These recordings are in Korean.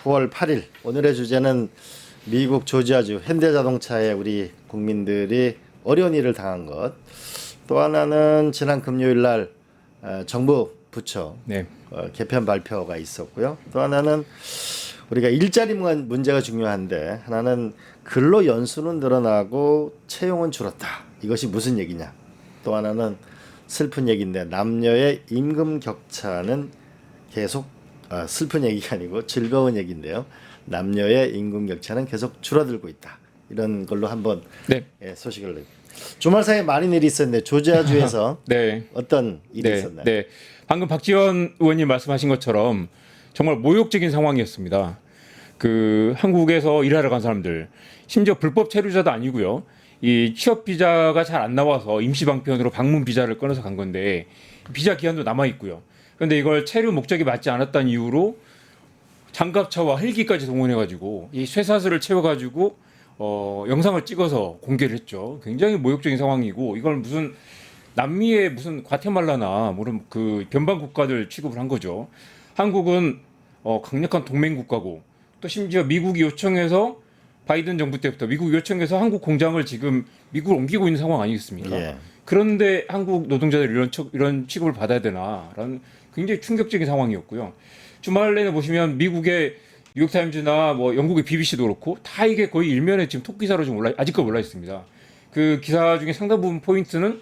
9월 8일 오늘의 주제는 미국 조지아주 현대자동차에 우리 국민들이 어려운 일을 당한 것. 또 하나는 지난 금요일 날 정부 부처 네. 개편 발표가 있었고요. 또 하나는 우리가 일자리 문제가 중요한데 하나는 근로 연수는 늘어나고 채용은 줄었다. 이것이 무슨 얘기냐. 또 하나는 슬픈 얘기인데 남녀의 임금 격차는 계속 슬픈 얘기가 아니고 즐거운 얘기인데요. 남녀의 임금 격차는 계속 줄어들고 있다. 이런 걸로 한번 네. 소식을 주말 사이에 많은 일이 있었는데 조지아주에서 네. 어떤 일이 네. 있었나요? 네. 방금 박지원 의원님 말씀하신 것처럼 정말 모욕적인 상황이었습니다. 그 한국에서 일하러 간 사람들, 심지어 불법 체류자도 아니고요. 이 취업 비자가 잘 안 나와서 임시 방편으로 방문 비자를 끊어서 간 건데 비자 기한도 남아 있고요. 그런데 이걸 체류 목적이 맞지 않았다는 이유로 장갑차와 헬기까지 동원해가지고 이 쇠사슬을 채워가지고 영상을 찍어서 공개를 했죠. 굉장히 모욕적인 상황이고 이걸 무슨 남미의 무슨 과테말라나 모른 그 변방 국가들 취급을 한 거죠. 한국은 강력한 동맹 국가고 또 심지어 미국이 요청해서 바이든 정부 때부터 미국 요청해서 한국 공장을 지금 미국으로 옮기고 있는 상황 아니겠습니까? 예. 그런데 한국 노동자들이 이런 취급을 받아야 되나라는 굉장히 충격적인 상황이었고요. 주말 내내 보시면 미국의 뉴욕타임즈나 뭐 영국의 BBC도 그렇고 다 이게 거의 일면에 지금 톱 기사로 좀 아직까지 올라 있습니다. 그 기사 중에 상당 부분 포인트는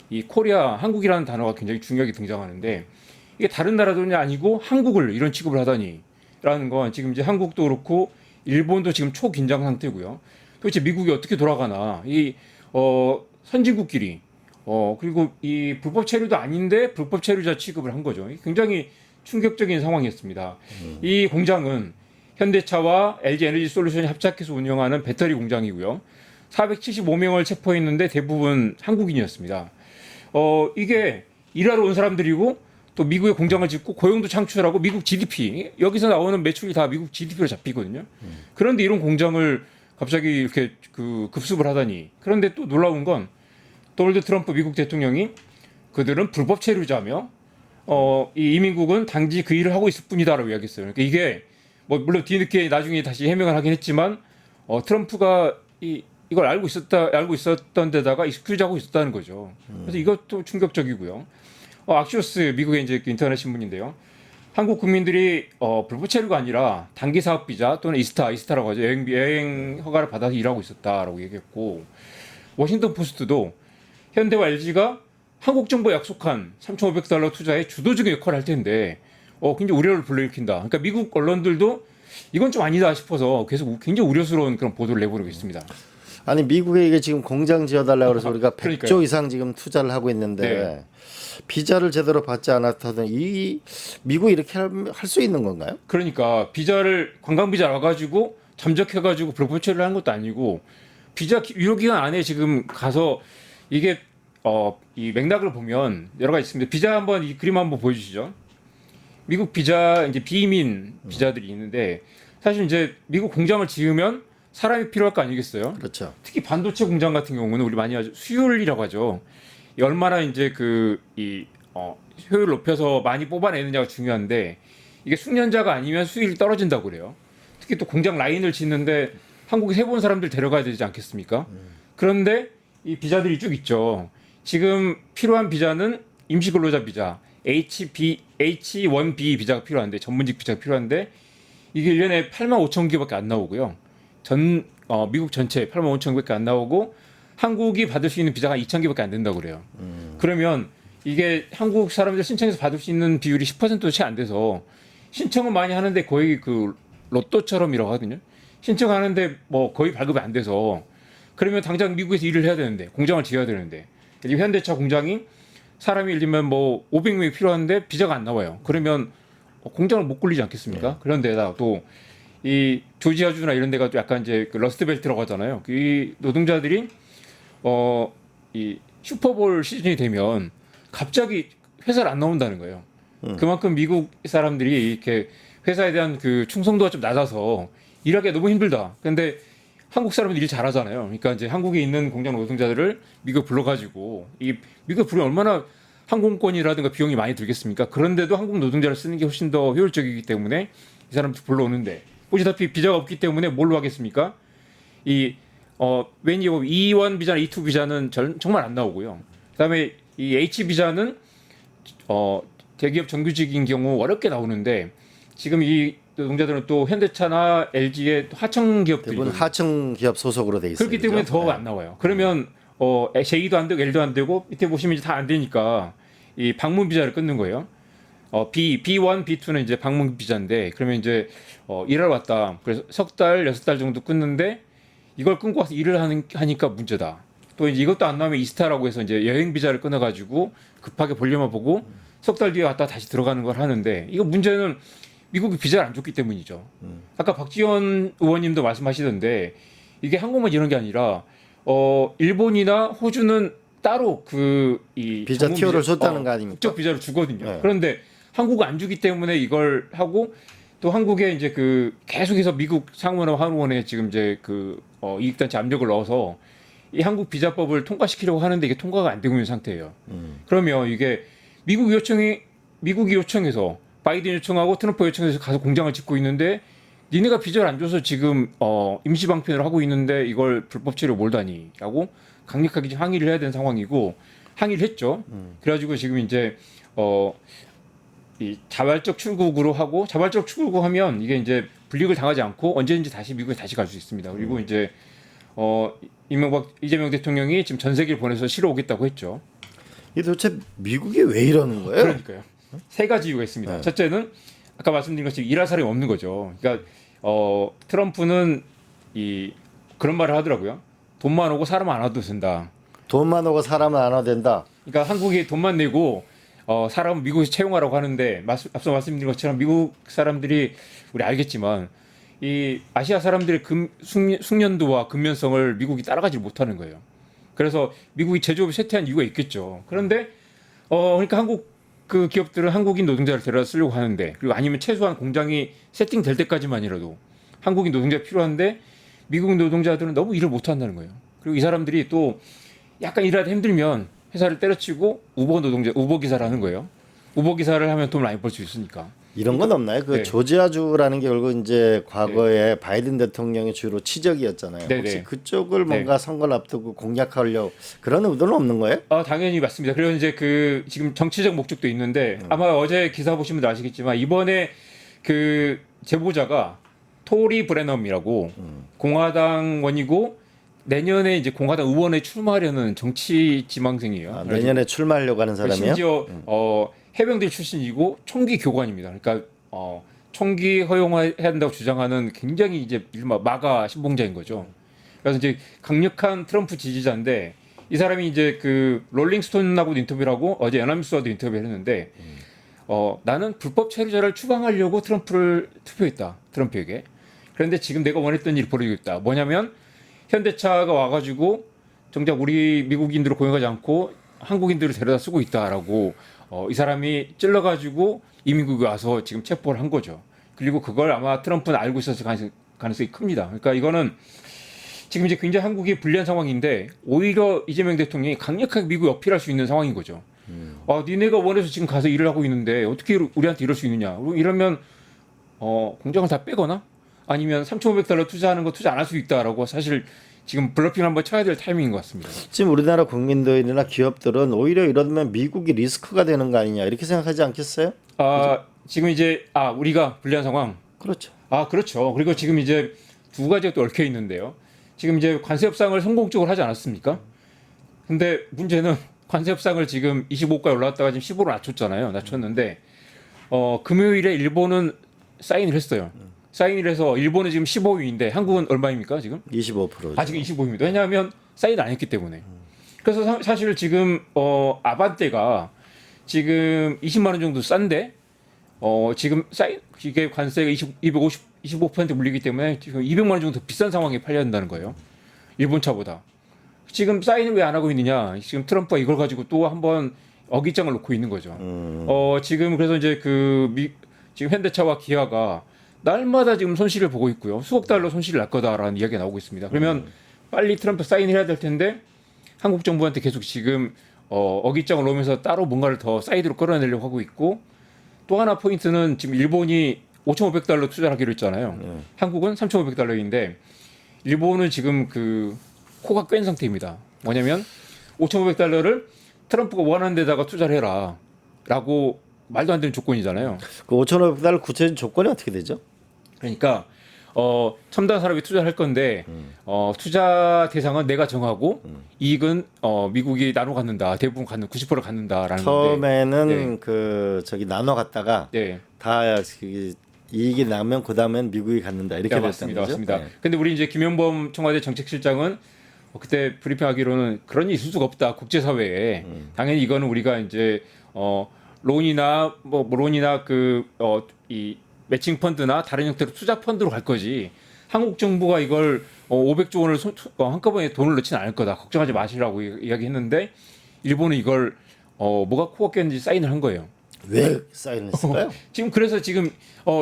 이 코리아, 한국이라는 단어가 굉장히 중요하게 등장하는데 이게 다른 나라들이 아니고 한국을 이런 취급을 하다니라는 건 지금 이제 한국도 그렇고 일본도 지금 초긴장 상태고요. 도대체 미국이 어떻게 돌아가나 이 선진국끼리 그리고 이 불법 체류도 아닌데 불법 체류자 취급을 한 거죠. 굉장히 충격적인 상황이었습니다. 이 공장은 현대차와 LG 에너지 솔루션이 합작해서 운영하는 배터리 공장이고요. 475명을 체포했는데 대부분 한국인이었습니다. 이게 일하러 온 사람들이고 또 미국에 공장을 짓고 고용도 창출하고 미국 GDP 여기서 나오는 매출이 다 미국 GDP로 잡히거든요. 그런데 이런 공장을 갑자기 이렇게 급습을 하다니. 그런데 또 놀라운 건 도널드 트럼프 미국 대통령이 그들은 불법 체류자며 이 이민국은 단지 그 일을 하고 있을 뿐이다라고 이야기했어요. 그러니까 이게 뭐 물론 뒤늦게 나중에 다시 해명을 하긴 했지만 트럼프가 이걸 알고 있었던 데다가 익스큐즈하고 있었다는 거죠. 그래서 이것도 충격적이고요. 악시오스 미국의 이제 인터넷 신문인데요. 한국 국민들이 불법 체류가 아니라 단기 사업 비자 또는 이스타라고 하죠. 여행 허가를 받아서 일하고 있었다라고 얘기했고 워싱턴 포스트도 현대와 LG가 한국 정부에 약속한 $3,500 투자에 주도적인 역할을 할 텐데 굉장히 우려를 불러일으킨다. 그러니까 미국 언론들도 이건 좀 아니다 싶어서 계속 굉장히 우려스러운 그런 보도를 내보내고 있습니다. 아니 미국에 이게 지금 공장 지어달라고 그래서 우리가 100조 그러니까요. 이상 지금 투자를 하고 있는데 네. 비자를 제대로 받지 않았다던 이 미국이 이렇게 할 수 있는 건가요? 그러니까 비자를 관광 비자 와가지고 잠적해가지고 불법 체류를 한 것도 아니고 비자 유효 기간 안에 지금 가서 이게 이 맥락을 보면 여러 가지 있습니다. 비자 한번 이 그림 한번 보여주시죠. 미국 비자 이제 비移民비자들이 있는데 사실 이제 미국 공장을 지으면 사람이 필요할 거 아니겠어요? 그렇죠. 특히 반도체 공장 같은 경우는 우리 많이 하죠. 수율이라고 하죠. 얼마나 이제 효율 높여서 많이 뽑아내느냐가 중요한데 이게 숙련자가 아니면 수율이 떨어진다고 그래요. 특히 또 공장 라인을 짓는데 한국에 해본 사람들 데려가야 되지 않겠습니까? 그런데 이 비자들이 쭉 있죠. 지금 필요한 비자는 임시근로자 비자, H1B 비자가 필요한데 전문직 비자가 필요한데 이게 1년에 85,000개밖에 안 나오고요. 미국 전체 85,000개밖에 안 나오고 한국이 받을 수 있는 비자가 2,000개밖에 안 된다고 그래요. 그러면 이게 한국 사람들 신청해서 받을 수 있는 비율이 10%도 채 안 돼서 신청은 많이 하는데 거의 그 로또처럼이라고 하거든요. 신청하는데 뭐 거의 발급이 안 돼서 그러면 당장 미국에서 일을 해야 되는데 공장을 지어야 되는데 현대차 공장이 사람이 예를 들면 뭐 500명이 필요한데 비자가 안 나와요. 그러면 공장을 못 굴리지 않겠습니까? 네. 그런데다 또 이 조지아주나 이런 데가 또 약간 이제 그 러스트벨트라고 하잖아요. 이 노동자들이 이 슈퍼볼 시즌이 되면 갑자기 회사를 안 나온다는 거예요. 그만큼 미국 사람들이 이렇게 회사에 대한 그 충성도가 좀 낮아서 일하기가 너무 힘들다. 근데 한국 사람들이 일 잘하잖아요. 그러니까 이제 한국에 있는 공장 노동자들을 미국 불러가지고 이 미국 부르면 얼마나 항공권이라든가 비용이 많이 들겠습니까? 그런데도 한국 노동자를 쓰는 게 훨씬 더 효율적이기 때문에 이 사람들 불러오는데 보시다시피 비자가 없기 때문에 뭘로 하겠습니까? 왠지 E1 비자나 E2 비자는 정말 안 나오고요. 그다음에 이 H 비자는 대기업 정규직인 경우 어렵게 나오는데 지금 이 노동자들은 또 현대차나 LG의 하청 기업들이 대부분 하청 기업 소속으로 돼 있어요. 그렇기 때문에 그죠? 더 안 나와요. 그러면 J도 안 되고 L도 안 되고 밑에 보시면 이제 다 안 되니까 이 방문 비자를 끊는 거예요. B1, B2는 이제 방문 비자인데 그러면 이제 일하러 왔다. 그래서 석 달, 6달 정도 끊는데 이걸 끊고 와서 일을 하니까 문제다. 또 이제 이것도 안 나오면 이스타라고 해서 이제 여행 비자를 끊어가지고 급하게 볼려만 보고 석 달 뒤에 왔다 다시 들어가는 걸 하는데 이거 문제는 미국이 비자를 안 줬기 때문이죠. 아까 박지원 의원님도 말씀하시던데 이게 한국만 이런 게 아니라 일본이나 호주는 따로 이 비자 전문 티오를 줬다는 거 아닙니까? 국적 비자를 주거든요. 네. 그런데 한국은 안 주기 때문에 이걸 하고 또 한국에 이제 계속해서 미국 상무나 하원에 지금 이제 이익단체 압력을 넣어서 이 한국 비자법을 통과시키려고 하는데 이게 통과가 안 되고 있는 상태예요. 그러면 이게 미국이 요청해서 바이든 요청하고 트럼프 요청해서 가서 공장을 짓고 있는데 니네가 비자를 안 줘서 지금 임시 방편을 하고 있는데 이걸 불법 체류 몰다니라고 강력하게 지금 항의를 해야 되는 상황이고 항의를 했죠. 그래가지고 지금 이제 이 자발적 출국으로 하고 자발적 출국하면 이게 이제 불이익을 당하지 않고 언제든지 다시 미국에 다시 갈 수 있습니다. 그리고 이제 이재명 대통령이 지금 전 세계를 보내서 실어 오겠다고 했죠. 이 도대체 미국이 왜 이러는 거예요? 그러니까요. 세 가지 이유가 있습니다. 네. 첫째는 아까 말씀드린 것처럼 일할 사람이 없는 거죠. 그러니까 트럼프는 그런 말을 하더라고요. 돈만 오고 사람 안 와도 된다. 돈만 오고 사람은 안 와도 된다. 그러니까 한국이 돈만 내고 사람은 미국에서 채용하라고 하는데 앞서 말씀드린 것처럼 미국 사람들이 우리 알겠지만 이 아시아 사람들의 숙련도와 근면성을 미국이 따라가지 못하는 거예요. 그래서 미국이 제조업을 쇠퇴한 이유가 있겠죠. 그런데 그러니까 한국 기업들은 한국인 노동자를 데려다 쓰려고 하는데 그리고 아니면 최소한 공장이 세팅될 때까지만이라도 한국인 노동자가 필요한데 미국인 노동자들은 너무 일을 못 한다는 거예요. 그리고 이 사람들이 또 약간 일하다 힘들면 회사를 때려치고 우버 기사를 하는 거예요. 우버 기사를 하면 돈을 많이 벌 수 있으니까. 이런 건 없나요? 네. 조지아주라는 게 결국 이제 과거에 바이든 대통령의 주로 치적이었잖아요. 네, 혹시 네. 그쪽을 뭔가 선거를 앞두고 공략하려고 그런 의도는 없는 거예요? 당연히 맞습니다. 그리고 이제 지금 정치적 목적도 있는데 아마 어제 기사 보시면 아시겠지만 이번에 제보자가 토리 브레넘이라고 공화당원이고 내년에 이제 공화당 의원에 출마하려는 정치 지망생이에요. 내년에 출마하려고 하는 사람이요? 심지어 해병대 출신이고 총기 교관입니다. 그러니까 총기 허용해야 한다고 주장하는 굉장히 이제 일마 마가 신봉자인 거죠. 그래서 이제 강력한 트럼프 지지자인데 이 사람이 이제 롤링스톤하고도 인터뷰를 하고 어제 연합뉴스와도 인터뷰를 했는데 나는 불법 체류자를 추방하려고 트럼프를 투표했다. 트럼프에게. 그런데 지금 내가 원했던 일이 벌어지고 있다. 뭐냐면 현대차가 와가지고 정작 우리 미국인들을 고용하지 않고 한국인들을 데려다 쓰고 있다라고 이 사람이 찔러가지고 이민국에 와서 지금 체포를 한 거죠. 그리고 그걸 아마 트럼프는 알고 있었을 가능성이 큽니다. 그러니까 이거는 지금 이제 굉장히 한국이 불리한 상황인데 오히려 이재명 대통령이 강력하게 미국에 어필할 수 있는 상황인 거죠. 니네가 원해서 지금 가서 일을 하고 있는데 어떻게 우리한테 이럴 수 있느냐. 이러면 공장을 다 빼거나 아니면 3,500달러 투자하는 거 투자 안 할 수 있다라고 사실 지금 블러핑을 한번 쳐야 될 타이밍인 것 같습니다. 지금 우리나라 국민들이나 기업들은 오히려 이러면 미국이 리스크가 되는 거 아니냐 이렇게 생각하지 않겠어요? 지금 이제 우리가 불리한 상황. 그렇죠. 그렇죠. 그리고 지금 이제 두 가지가 또 얽혀 있는데요. 지금 이제 관세 협상을 성공적으로 하지 않았습니까? 근데 문제는 관세 협상을 지금 25까지 올라갔다가 지금 15로 낮췄는데 금요일에 일본은 사인을 했어요. 사인을 해서 일본은 지금 15위인데 한국은 얼마입니까 지금? 25%. 지금 25위입니다. 왜냐하면 사인 안 했기 때문에. 그래서 사실 지금 아반떼가 지금 20만 원 정도 싼데 지금 이게 관세가 25% 물리기 때문에 지금 200만 원 정도 더 비싼 상황에 팔려야 한다는 거예요. 일본 차보다. 지금 사인을 왜 안 하고 있느냐? 지금 트럼프가 이걸 가지고 또 한번 어깃장을 놓고 있는 거죠. 지금 그래서 이제 지금 현대차와 기아가 날마다 지금 손실을 보고 있고요. 수억 달러 손실을 날 거다라는 이야기가 나오고 있습니다. 그러면 빨리 트럼프 사인을 해야 될 텐데 한국 정부한테 계속 지금 어깃장을 놓으면서 따로 뭔가를 더 사이드로 끌어내려고 하고 있고 또 하나 포인트는 지금 일본이 5,500달러 투자하기로 했잖아요. 한국은 3,500달러인데 일본은 지금 그 코가 꿰인 상태입니다. 뭐냐면 5,500달러를 트럼프가 원하는 데다가 투자를 해라라고 말도 안 되는 조건이잖아요. 그 5,500달러 구체적인 조건이 어떻게 되죠? 그러니까 첨단 산업에 투자할 건데 투자 대상은 내가 정하고 이익은 미국이 나눠 갖는다. 대부분 갖는 90% 갖는다라는 건데. 처음에는 네. 그 저기 나눠 갔다가 네. 다 그 이익이 나면 그 다음엔 미국이 갖는다 이렇게 네, 됐다는 맞습니다. 거죠. 맞습니다. 네. 근데 우리 이제 김영범 청와대 정책실장은 그때 브리핑하기로는 그런 일이 있을 수가 없다. 국제사회에 당연히 이거는 우리가 이제 론이나 론이나 이 매칭 펀드나 다른 형태로 투자 펀드로 갈 거지. 한국 정부가 이걸 500조 원을 한꺼번에 돈을 넣지는 않을 거다. 걱정하지 마시라고 이야기했는데 일본은 이걸 뭐가 코가 꼈는지 사인을 한 거예요. 왜 사인을 했을까요? 그래서 지금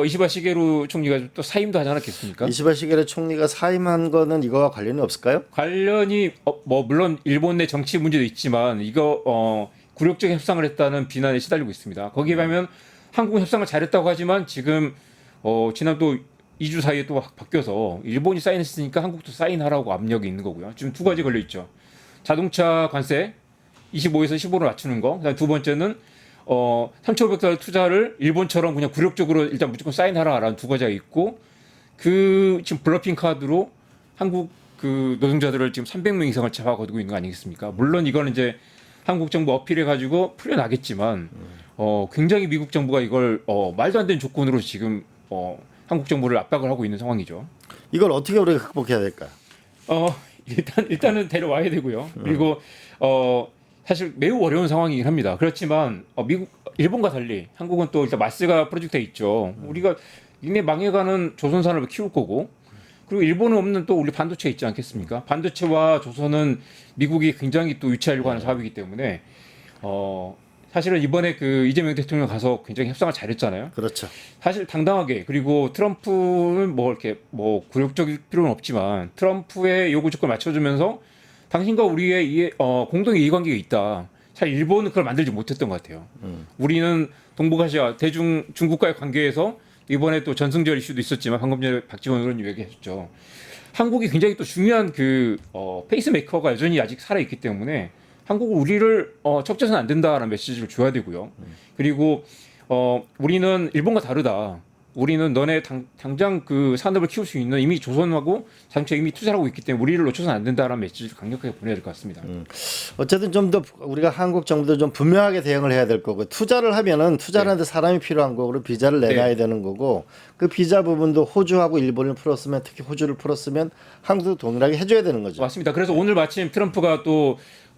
이시바 시게루 총리가 또 사임도 하지 않았겠습니까? 이시바 시게루 총리가 사임한 거는 이거와 관련이 없을까요? 관련이 물론 일본 내 정치 문제도 있지만 이거 굴욕적 협상을 했다는 비난에 시달리고 있습니다. 거기에 비하면 한국은 협상을 잘했다고 하지만 지금 지난 또 2주 사이에 또 바뀌어서 일본이 사인했으니까 한국도 사인하라고 압력이 있는 거고요. 지금 두 가지 걸려 있죠. 자동차 관세 25에서 15로 낮추는 거. 그다음 두 번째는 3,500달러 투자를 일본처럼 그냥 굴욕적으로 일단 무조건 사인하라라는 두 가지가 있고 그 지금 블러핑 카드로 한국 그 노동자들을 지금 300명 이상을 잡아거두고 있는 거 아니겠습니까? 물론 이거는 이제 한국 정부 어필해 가지고 풀려나겠지만 굉장히 미국 정부가 이걸 말도 안 되는 조건으로 지금 한국 정부를 압박을 하고 있는 상황이죠. 이걸 어떻게 우리가 극복해야 될까요? 일단은 데려와야 되고요. 그리고 사실 매우 어려운 상황이긴 합니다. 그렇지만 일본과 달리 한국은 또 일단 마스가 프로젝트에 있죠. 우리가 이내 망해가는 조선 산업을 키울 거고, 그리고 일본은 없는 또 우리 반도체 있지 않겠습니까? 반도체와 조선은 미국이 굉장히 또 유치하려고 하는 사업이기 때문에 사실은 이번에 그 이재명 대통령 가서 굉장히 협상을 잘했잖아요. 그렇죠. 사실 당당하게, 그리고 트럼프는 이렇게 굴욕적일 필요는 없지만 트럼프의 요구 조건을 맞춰주면서 당신과 우리의 공동 이해관계가 있다. 사실 일본은 그걸 만들지 못했던 것 같아요. 우리는 동북아시아 중국과의 관계에서 이번에 또 전승절 이슈도 있었지만 방금 전에 박지원 의원님 얘기했죠. 한국이 굉장히 또 중요한 그 페이스메이커가 여전히 아직 살아 있기 때문에 한국은 우리를 척죄해서는 안 된다라는 메시지를 줘야 되고요. 그리고 우리는 일본과 다르다. 우리는 너네 당장 그 산업을 키울 수 있는 이미 조선하고 자동차에 이미 투자를 하고 있기 때문에 우리를 놓쳐서는 안 된다라는 메시지를 강력하게 보내야 될 것 같습니다. 어쨌든 좀 더 우리가 한국 정부도 좀 분명하게 대응을 해야 될 거고, 투자를 하면은 투자를 하는데 사람이 필요한 거고, 그리고 비자를 내놔야 되는 거고, 그 비자 부분도 호주하고 일본을 풀었으면, 특히 호주를 풀었으면 한국도 동일하게 해줘야 되는 거죠. 맞습니다. 그래서 오늘 마침 트럼프가 또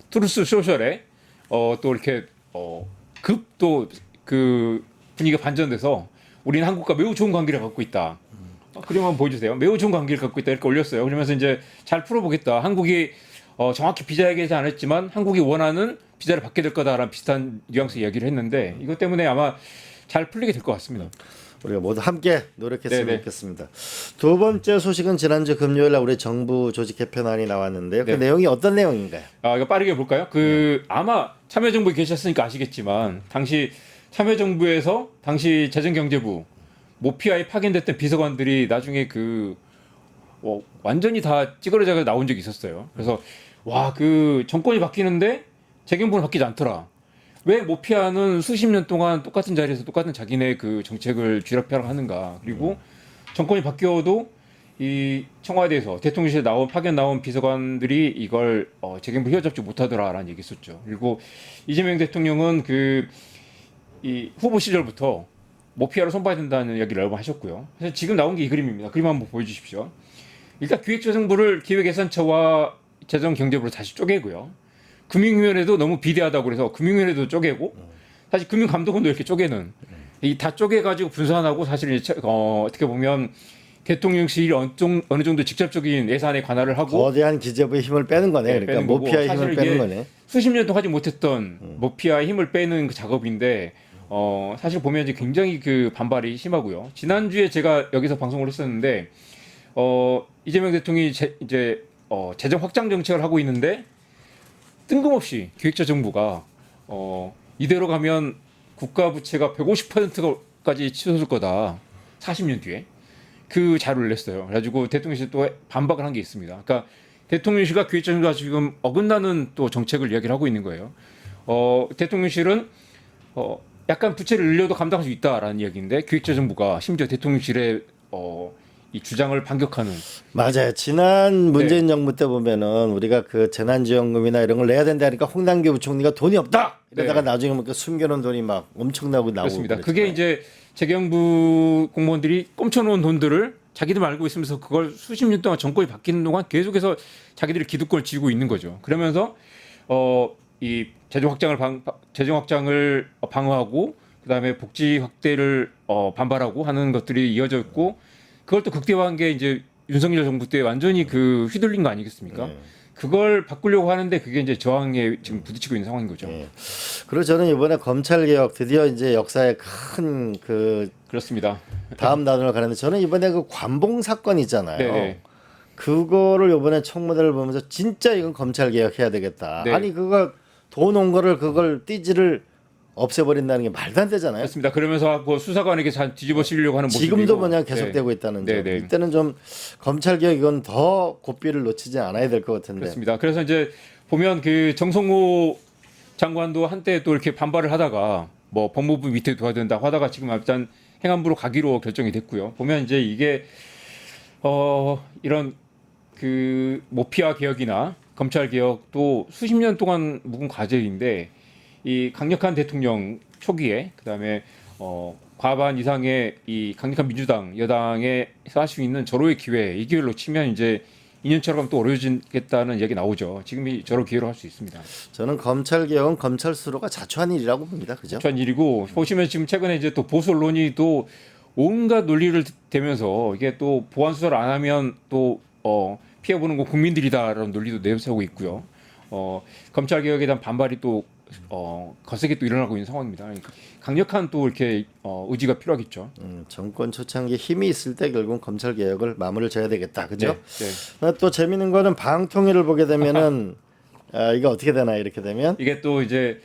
트루스 소셜에 또 이렇게 급 또 그 분위기가 반전돼서 우리는 한국과 매우 좋은 관계를 갖고 있다. 그림 한번 보여주세요. 매우 좋은 관계를 갖고 있다 이렇게 올렸어요. 그러면서 이제 잘 풀어보겠다. 한국이 정확히 비자 얘기하지 않았지만 한국이 원하는 비자를 받게 될 거다라는 비슷한 뉘앙스 이야기를 했는데 이것 때문에 아마 잘 풀리게 될 것 같습니다. 우리가 모두 함께 노력했으면 네네. 좋겠습니다. 두 번째 소식은 지난주 금요일 날 우리 정부 조직 개편안이 나왔는데요. 그 네. 내용이 어떤 내용인가요? 이거 빠르게 볼까요? 아마 참여정부에 계셨으니까 아시겠지만 당시 참여정부에서 당시 재정경제부 모피아에 파견됐던 비서관들이 나중에 완전히 다 찌그러져서 나온 적이 있었어요. 그래서 그 정권이 바뀌는데 재경부는 바뀌지 않더라. 왜 모피아는 수십 년 동안 똑같은 자리에서 똑같은 자기네 그 정책을 쥐락펴락 하는가. 그리고 정권이 바뀌어도 이 청와대에서 대통령실에 파견 나온 비서관들이 이걸 재경부 휘어잡지 못하더라라는 얘기 있었죠. 그리고 이재명 대통령은 이 후보 시절부터 모피아로 손봐야 된다는 이야기를 여러 번 하셨고요. 그래서 지금 나온 게 이 그림입니다. 그림 한번 보여주십시오. 일단 기획재정부를 기획예산처와 재정경제부로 다시 쪼개고요. 금융위원회도 너무 비대하다고 그래서 금융위원회도 쪼개고, 사실 금융감독원도 이렇게 쪼개는, 이 다 쪼개가지고 분산하고, 사실 어떻게 보면 대통령실이 어느 정도 직접적인 예산에 관할을 하고 거대한 기재부의 힘을 빼는 거네. 네, 그러니까 빼는 거고, 모피아의 힘을 사실 빼는 이게 거네. 수십 년 동안 하지 못했던 모피아의 힘을 빼는 그 작업인데 사실 보면 이제 굉장히 그 반발이 심하고요. 지난주에 제가 여기서 방송을 했었는데 이재명 대통령이 이제 재정 확장 정책을 하고 있는데 뜬금없이 기획재정부가 이대로 가면 국가 부채가 150%까지 치솟을 거다. 40년 뒤에 그 자료를 냈어요. 그래가지고 대통령실 또 반박을 한 게 있습니다. 그러니까 대통령실과 기획재정부가 지금 어긋나는 또 정책을 이야기를 하고 있는 거예요. 대통령실은 약간 부채를 늘려도 감당할 수 있다라는 이야기인데 기획재정부가 심지어 대통령실의 이 주장을 반격하는. 맞아요. 지난 문재인 정부 때 보면은 우리가 그 재난지원금이나 이런 걸 내야 된다니까 홍남기 부총리가 돈이 없다 이러다가 네. 나중에 보니까 숨겨놓은 돈이 막 엄청나고 나오고 그렇습니다. 그랬잖아요. 그게 이제 재경부 공무원들이 꼼쳐놓은 돈들을 자기들 알고 있으면서 그걸 수십 년 동안 정권이 바뀌는 동안 계속해서 자기들이 기득권을 쥐고 있는 거죠. 그러면서 이 재정 확장을 방어하고 그다음에 복지 확대를 반발하고 하는 것들이 이어졌고 그걸 또 극대화한 게 이제 윤석열 정부 때 완전히 그 휘둘린 거 아니겠습니까? 네. 그걸 바꾸려고 하는데 그게 이제 저항에 지금 부딪히고 있는 상황인 거죠. 예. 그리고 저는 이번에 검찰 개혁 드디어 이제 역사의 큰 그 그렇습니다. 다음 단으로 가는데 저는 이번에 그 관봉 사건 있잖아요. 네네. 그거를 이번에 청문회를 보면서 진짜 이건 검찰 개혁해야 되겠다. 네. 아니 그거 돈 온 거를 그걸 띠지를 없애버린다는 게 말도 안 되잖아요. 그렇습니다. 그러면서 그 수사관에게 뒤집어 쓰려고 하는 모습이고 지금도 뭐냐 계속되고 있다는 점. 네. 이때는 좀 검찰 개혁 이건 더 고삐를 놓치지 않아야 될 것 같은데. 그렇습니다. 그래서 이제 보면 그 정성호 장관도 한때 또 이렇게 반발을 하다가 뭐 법무부 밑에 둬야 된다고 하다가 지금 일단 행안부로 가기로 결정이 됐고요. 보면 이제 이게 이런 그 모피아 개혁이나 검찰 개혁도 수십 년 동안 묵은 과제인데 이 강력한 대통령 초기에 그다음에 과반 이상의 이 강력한 민주당 여당에서 할 수 있는 절호의 기회 이 기회를 놓치면 이제 2년처럼 가면 또 어려워지겠다는 얘기 나오죠. 지금이 저런 기회로 할 수 있습니다. 저는 검찰 개혁은 검찰 스스로가 자초한 일이라고 봅니다. 그죠? 전 일이고 보시면 지금 최근에 이제 또 보수 언론이 또 온갖 논리를 대면서 이게 또 보안 수사를 안 하면 또 피해보는 건 국민들이다라는 논리도 내세우고 있고요. 검찰 개혁에 대한 반발이 또 거세게 또 일어나고 있는 상황입니다. 그러니까 강력한 또 이렇게 의지가 필요하겠죠. 정권 초창기 힘이 있을 때 결국 검찰 개혁을 마무리를 져야 되겠다. 그죠? 네. 또 재밌는 거는 방통위를 보게 되면은 이게 어떻게 되나 이렇게 되면 이게 또 이제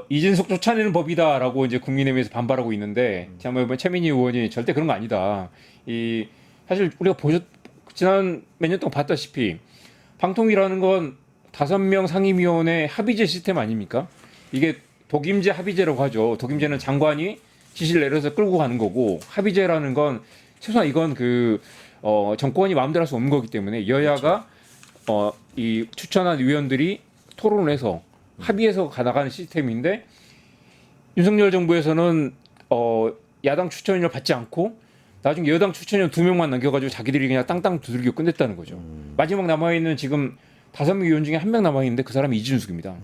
이진석 쫓아내는 법이다라고 이제 국민의힘에서 반발하고 있는데 지난번에 최민희 의원이 절대 그런 거 아니다. 이 사실 우리가 지난 몇 년 동안 봤다시피 방통위라는 건 5명 상임위원회 합의제 시스템 아닙니까? 이게 독임제 합의제라고 하죠. 독임제는 장관이 지시를 내려서 끌고 가는 거고 합의제라는 건 최소한 이건 그 정권이 마음대로 할 수 없는 거기 때문에 여야가 이 추천한 위원들이 토론을 해서 합의해서 나가는 시스템인데 윤석열 정부에서는 야당 추천인을 받지 않고 나중에 여당 추천인 2명만 남겨가지고 자기들이 그냥 땅땅 두들겨 끝냈다는 거죠. 마지막 남아있는 지금 5명 위원 중에 1명 남아있는데 그 사람이 이준숙입니다.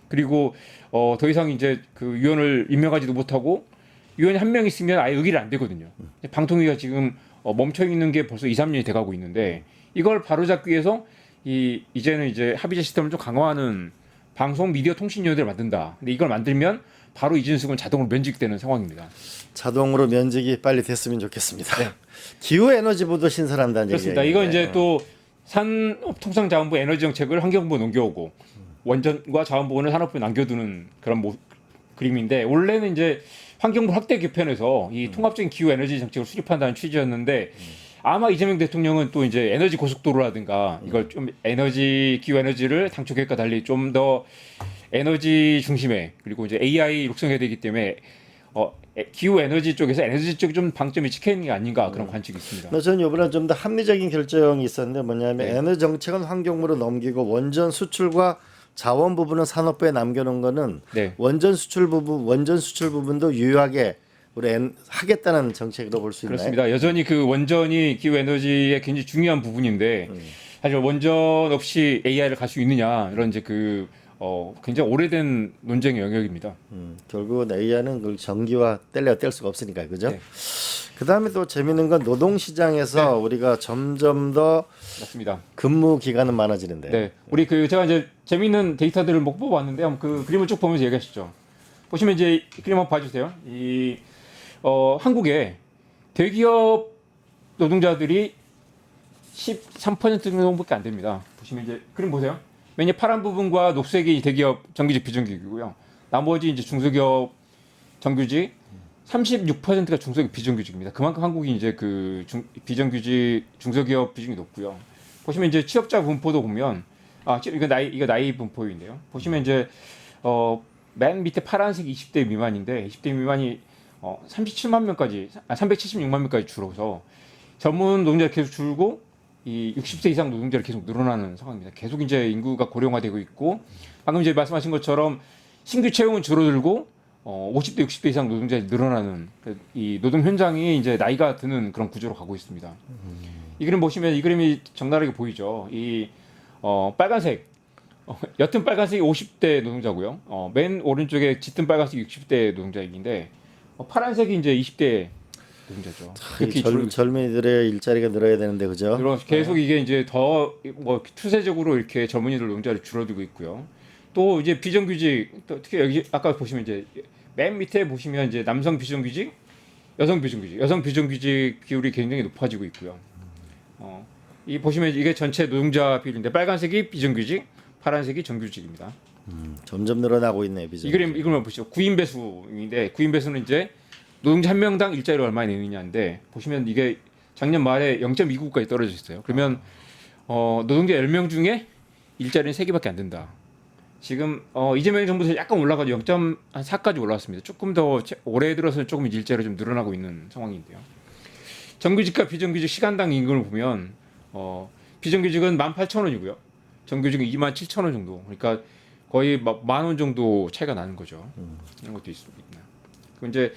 그리고 더 이상 이제 그 위원을 임명하지도 못하고 위원이 1명 있으면 아예 의결이 안 되거든요. 방통위가 지금 멈춰 있는 게 벌써 2, 3년이 돼가고 있는데 이걸 바로잡기 위해서 이제는 이제 합의제 시스템을 좀 강화하는 방송 미디어 통신위원회를 만든다. 근데 이걸 만들면 바로 이준숙은 자동으로 면직되는 상황입니다. 자동으로 면직이 빨리 됐으면 좋겠습니다. 네. 기후에너지부도 신설한다는 그렇습니다. 얘기예요. 이건 이제 또 산업통상자원부 에너지 정책을 환경부에 넘겨오고 원전과 자원부는 산업부에 남겨두는 그런 그림인데 원래는 이제 환경부 확대 개편에서 이 통합적인 기후 에너지 정책을 수립한다는 취지였는데 아마 이재명 대통령은 또 이제 에너지 고속도로라든가 이걸 좀 기후 에너지를 당초 계획과 달리 좀 더 에너지 중심에 그리고 이제 AI 육성해야 되기 때문에 기후 에너지 쪽에서 에너지 쪽이 좀 방점이 찍혀 있는 게 아닌가 그런 관측이 있습니다. 저는 이번에 좀 더 합리적인 결정이 있었는데 뭐냐면 네. 에너지 정책은 환경부로 넘기고 원전 수출과 자원 부분은 산업부에 남겨놓은 거는 네. 원전 수출 부분도 유효하게 우리 하겠다는 정책으로 볼 수 있나요? 그렇습니다. 여전히 그 원전이 기후 에너지의 굉장히 중요한 부분인데 사실 원전 없이 AI를 갈 수 있느냐 이런 이제 그 굉장히 오래된 논쟁의 영역입니다. 결국은 AI는 그 전기와 뗄 수가 없으니까 그죠? 네. 그다음에 또 재밌는 건 노동시장에서 우리가 점점 더 맞습니다. 근무 기간은 많아지는데 네, 우리 그 제가 이제 재미있는 데이터들을 못 뽑아왔는데 한번 그 그림을 쭉 보면서 얘기하시죠. 보시면 이제 이 그림 한번 봐주세요. 이 한국의 대기업 노동자들이 13% 정도밖에 안 됩니다. 보시면 이제 그림 보세요. 맨 파란 부분과 녹색이 대기업 정규직 비정규직이고요. 나머지 이제 중소기업 정규직 36%가 중소기업 비정규직입니다. 그만큼 한국이 이제 그 비정규직 중소기업 비중이 높고요. 보시면 이제 취업자 분포도 보면 이거 나이 분포인데요. 보시면 이제 맨 밑에 파란색 20대 미만인데 20대 미만이 37만 명까지 376만 명까지 줄어서 전문 노동자가 계속 줄고 이 60세 이상 노동자를 계속 늘어나는 상황입니다. 계속 이제 인구가 고령화되고 있고 방금 이제 말씀하신 것처럼 신규 채용은 줄어들고 50대 60대 이상 노동자들이 늘어나는 이 노동 현장이 이제 나이가 드는 그런 구조로 가고 있습니다. 이 그림 보시면 이 그림이 적나라하게 보이죠. 이 빨간색 옅은 빨간색이 50대 노동자고요. 맨 오른쪽에 짙은 빨간색이 60대 노동자인데 파란색이 이제 20대 노동자죠. 이 젊은이들의 일자리가 늘어야 되는데 그죠? 계속 이게 이제 더 뭐 추세적으로 이렇게 젊은이들 노동자를 줄어들고 있고요. 또 이제 비정규직 또 특히 여기 아까 보시면 이제 맨 밑에 보시면 이제 남성 비정규직, 여성 비정규직 비율이 굉장히 높아지고 있고요. 이 보시면 이게 전체 노동자 비율인데 빨간색이 비정규직, 파란색이 정규직입니다. 점점 늘어나고 있네 비정. 이 그림을 보시죠. 구인 배수인데 구인 배수는 이제 노동자 한 명당 일자리를 얼마나 내느냐인데 보시면 이게 작년 말에 0.29까지 떨어져 있어요. 그러면 노동자 10명 중에 일자리는 3개밖에 안 된다. 지금 이재명 정부에서 약간 올라가서 0.4까지 올라왔습니다. 조금 더 올해 들어서는 조금 일자리가 좀 늘어나고 있는 상황인데요. 정규직과 비정규직 시간당 임금을 보면 비정규직은 18,000원이고요. 정규직은 27,000원 정도. 그러니까 거의 10,000원 정도 차이가 나는 거죠. 이런 것도 있습니다. 그리고 이제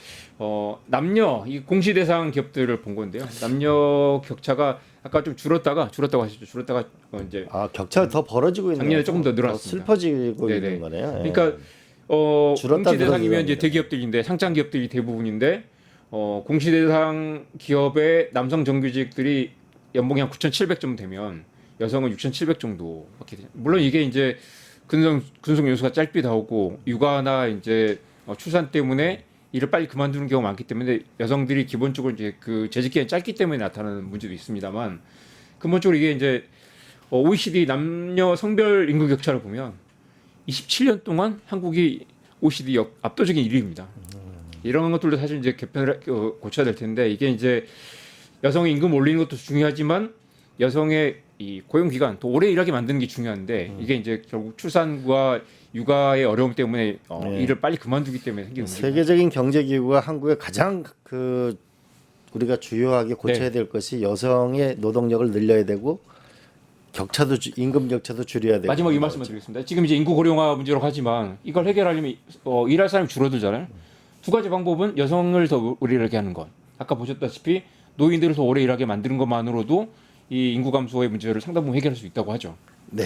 남녀 이 공시 대상 기업들을 본 건데요. 남녀 격차가 아까 좀 줄었다가 하시죠. 줄었다가 이제 격차가 더 벌어지고 있는. 작년에 조금 더 늘어났습니다. 슬퍼지고 네네. 있는 거네요. 그러니까 줄었다 공시 대상이면 이제 늘어지는 대기업들인데 상장 기업들이 대부분인데 공시 대상 기업의 남성 정규직들이 연봉이 한 9,700 정도 되면 여성은 6,700 정도밖에 되죠. 물론 이게 이제 근속 연수가 짧게 나오고 육아나 이제 출산 때문에 일을 빨리 그만두는 경우가 많기 때문에 여성들이 기본적으로 이제 그 재직 기간이 짧기 때문에 나타나는 문제도 있습니다만 근본적으로 이게 이제 OECD 남녀 성별 인구 격차를 보면 27년 동안 한국이 OECD 압도적인 1위입니다. 이런 것들도 사실 이제 개편을 고쳐야 될 텐데 이게 이제 여성의 임금 올리는 것도 중요하지만 여성의 이 고용 기간 더 오래 일하게 만드는 게 중요한데 이게 이제 결국 출산과 육아의 어려움 때문에 일을 빨리 그만두기 때문에 생기는 문제죠. 세계적인 경제 기구가 한국에 가장 우리가 주요하게 고쳐야 될 것이 여성의 노동력을 늘려야 되고 임금 격차도 줄여야 되고. 마지막 이 말씀을 드리겠습니다. 지금 이제 인구 고령화 문제로 하지만 이걸 해결하려면 일할 사람이 줄어들잖아요. 두 가지 방법은 여성을 더 오래 일하게 하는 것. 아까 보셨다시피 노인들을 더 오래 일하게 만드는 것만으로도 이 인구 감소의 문제를 상당 부분 해결할 수 있다고 하죠. 네.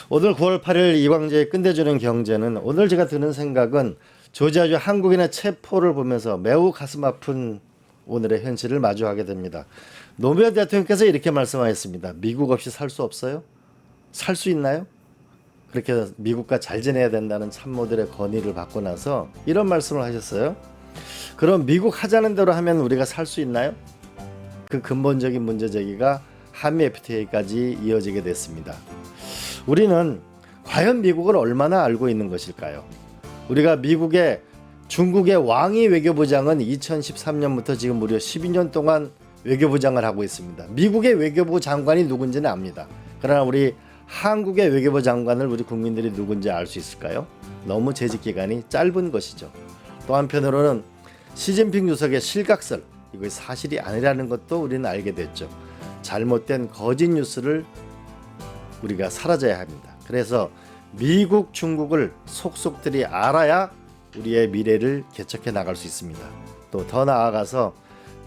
오늘 9월 8일 이광재의 끝내주는 경제는 오늘 제가 드는 생각은 조지아주 한국인의 체포를 보면서 매우 가슴 아픈 오늘의 현실을 마주하게 됩니다. 노무현 대통령께서 이렇게 말씀하셨습니다. 미국 없이 살 수 없어요? 살 수 있나요? 그렇게 미국과 잘 지내야 된다는 참모들의 건의를 받고 나서 이런 말씀을 하셨어요. 그럼 미국 하자는 대로 하면 우리가 살 수 있나요? 그 근본적인 문제 제기가 한미 FTA까지 이어지게 됐습니다. 우리는 과연 미국을 얼마나 알고 있는 것일까요? 우리가 중국의 왕이 외교부장은 2013년부터 지금 무려 12년 동안 외교부장을 하고 있습니다. 미국의 외교부 장관이 누군지는 압니다. 그러나 우리 한국의 외교부 장관을 우리 국민들이 누군지 알 수 있을까요? 너무 재직 기간이 짧은 것이죠. 또 한편으로는 시진핑 주석의 실각설, 이것이 사실이 아니라는 것도 우리는 알게 됐죠. 잘못된 거짓 뉴스를 우리가 사라져야 합니다. 그래서 미국, 중국을 속속들이 알아야 우리의 미래를 개척해 나갈 수 있습니다. 또 더 나아가서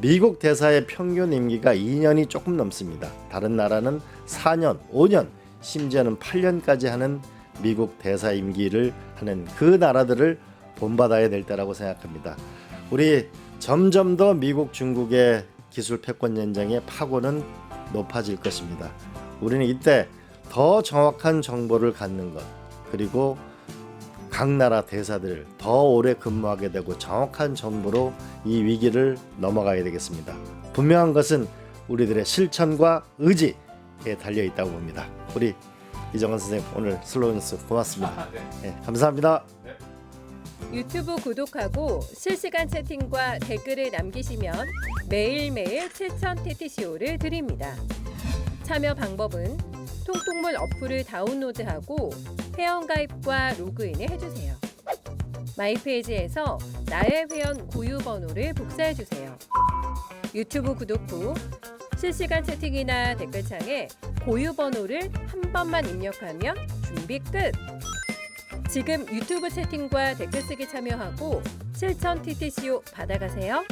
미국 대사의 평균 임기가 2년이 조금 넘습니다. 다른 나라는 4년, 5년, 심지어는 8년까지 하는 미국 대사 임기를 하는 그 나라들을 본받아야 될 때라고 생각합니다. 우리 점점 더 미국, 중국의 기술 패권 전쟁의 파고는 높아질 것입니다. 우리는 이때 더 정확한 정보를 갖는 것, 그리고 각 나라 대사들을 더 오래 근무하게 되고 정확한 정보로 이 위기를 넘어가야 되겠습니다. 분명한 것은 우리들의 실천과 의지에 달려 있다고 봅니다. 우리 이정환 선생님 오늘 슬로우 뉴스 고맙습니다. 네, 감사합니다. 네. 유튜브 구독하고 실시간 채팅과 댓글을 남기시면 매일매일 7,000TTCO를 드립니다. 참여 방법은 통통물 어플을 다운로드하고 회원가입과 로그인을 해주세요. 마이페이지에서 나의 회원 고유 번호를 복사해주세요. 유튜브 구독 후 실시간 채팅이나 댓글창에 고유 번호를 한 번만 입력하면 준비 끝! 지금 유튜브 채팅과 댓글 쓰기 참여하고 7,000TTCO 받아가세요.